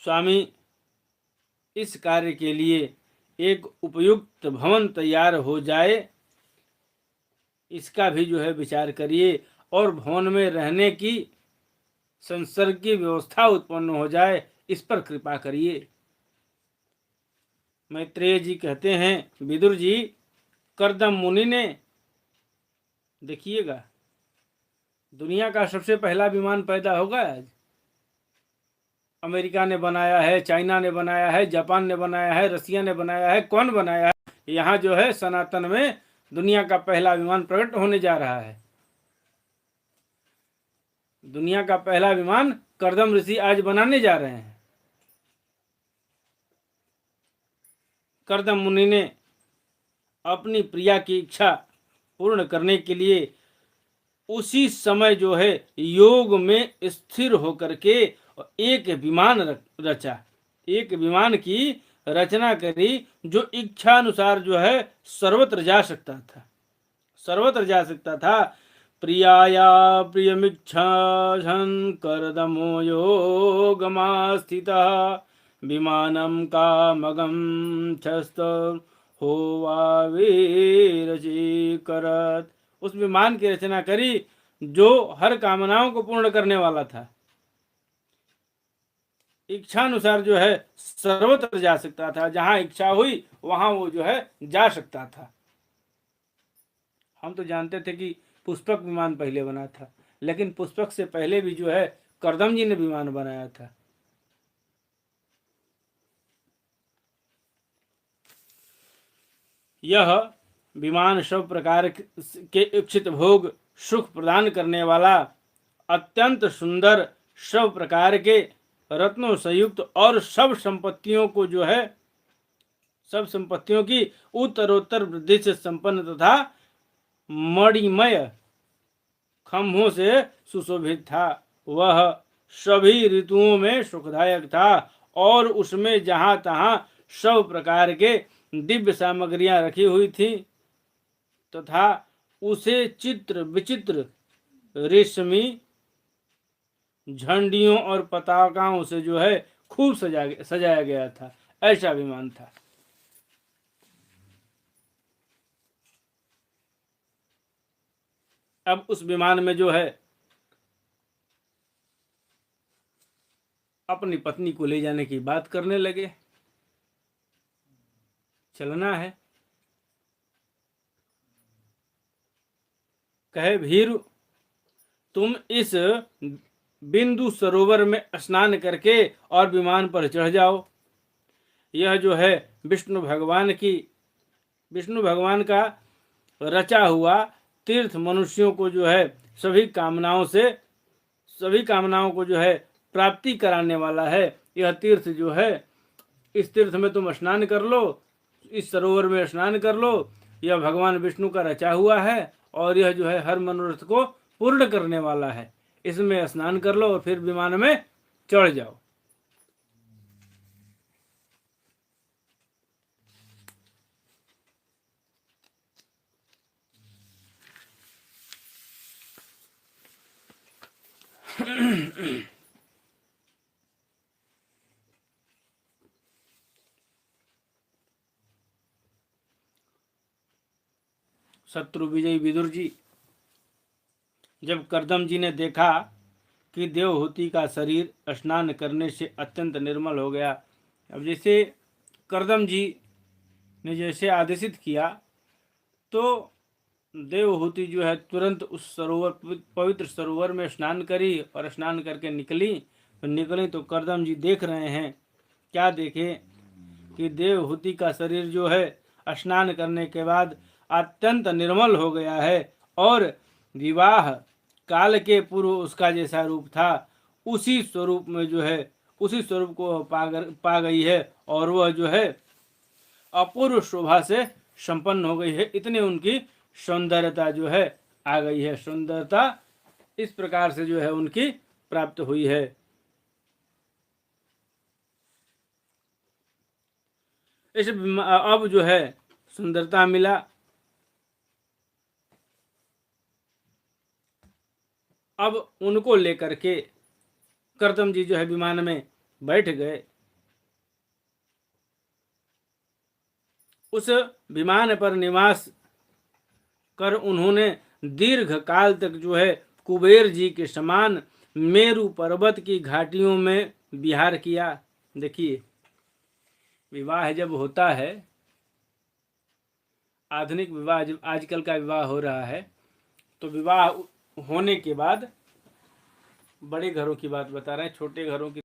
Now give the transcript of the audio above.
स्वामी इस कार्य के लिए एक उपयुक्त भवन तैयार हो जाए, इसका भी जो है विचार करिए, और भवन में रहने की संसर्ग की व्यवस्था उत्पन्न हो जाए, इस पर कृपा करिए। मैत्रेय जी कहते हैं, विदुर जी, कर्दम मुनि ने, देखिएगा, दुनिया का सबसे पहला विमान पैदा होगा आज। अमेरिका ने बनाया है, चाइना ने बनाया है, जापान ने बनाया है, रसिया ने बनाया है, कौन बनाया है? यहाँ जो है सनातन में दुनिया का पहला विमान प्रकट होने जा रहा है। दुनिया का पहला विमान कर्दम ऋषि आज बनाने जा रहे हैं। कर्दम मुनि ने अपनी प्रिया की इच्छा पूर्ण करने के लिए उसी समय जो है योग में स्थिर होकर के एक विमान रचा, एक विमान की रचना करी, जो इच्छा अनुसार जो है सर्वत्र जा सकता था, सर्वत्र जा सकता था। प्रियाया प्रियमिच्छासन कर्दमो योगमास्थितः विमानम कामगम छस्त होवावीरचीकरत। उस विमान की रचना करी जो हर कामनाओं को पूर्ण करने वाला था, इच्छानुसार जो है सर्वत्र जा सकता था, जहां इच्छा हुई वहां वो जो है जा सकता था। हम तो जानते थे कि पुष्पक विमान पहले बना था, लेकिन पुष्पक से पहले भी जो है कर्दम जी ने विमान बनाया था। यह विमान सब प्रकार के इच्छित भोग सुख प्रदान करने वाला, अत्यंत सुंदर, सब प्रकार के रत्नों से युक्त और सब संपत्तियों को जो है, सब संपत्तियों की उत्तरोत्तर वृद्धि से संपन्न तथा मणिमय खम्भों से सुशोभित था। वह सभी ऋतुओं में सुखदायक था और उसमें जहां तहां सब प्रकार के दिव्य सामग्रियां रखी हुई थी तथा उसे चित्र विचित्र रेशमी झंडियों और पताकाओं से जो है खूब सजाया गया था। ऐसा विमान था। अब उस विमान में जो है अपनी पत्नी को ले जाने की बात करने लगे। चलना है। कहे, भीरु, तुम इस बिंदु सरोवर में स्नान करके और विमान पर चढ़ जाओ। यह जो है विष्णु भगवान का रचा हुआ तीर्थ मनुष्यों को जो है सभी कामनाओं को जो है प्राप्ति कराने वाला है। यह तीर्थ जो है, इस तीर्थ में तुम स्नान कर लो, इस सरोवर में स्नान कर लो। यह भगवान विष्णु का रचा हुआ है और यह जो है हर मनोरथ को पूर्ण करने वाला है। इसमें स्नान कर लो और फिर विमान में चढ़ जाओ। शत्रु विजयी विदुर जी, जब कर्दम जी ने देखा कि देवहूति का शरीर स्नान करने से अत्यंत निर्मल हो गया, अब जैसे कर्दम जी ने जैसे आदेशित किया, तो देवहूति जो है तुरंत उस पवित्र सरोवर में स्नान करी और स्नान करके निकली तो कर्दम जी देख रहे हैं, क्या देखे कि देवहूति का शरीर जो है स्नान करने के बाद अत्यंत निर्मल हो गया है और विवाह काल के पूर्व उसका जैसा रूप था उसी स्वरूप में जो है, उसी स्वरूप को पा गई है और वह जो है अपूर्व शोभा से संपन्न हो गई है। इतने उनकी सौंदर्यता जो है आ गई है। सौंदर्यता इस प्रकार से जो है उनकी प्राप्त हुई है। इस अब जो है सुंदरता मिला। अब उनको लेकर के कर्दम जी जो है विमान में बैठ गए। उस विमान पर निवास कर उन्होंने दीर्घ काल तक जो है कुबेर जी के समान मेरु पर्वत की घाटियों में विहार किया। देखिए, विवाह जब होता है, आधुनिक विवाह जब आजकल का विवाह हो रहा है, तो विवाह होने के बाद बड़े घरों की बात बता रहे हैं, छोटे घरों की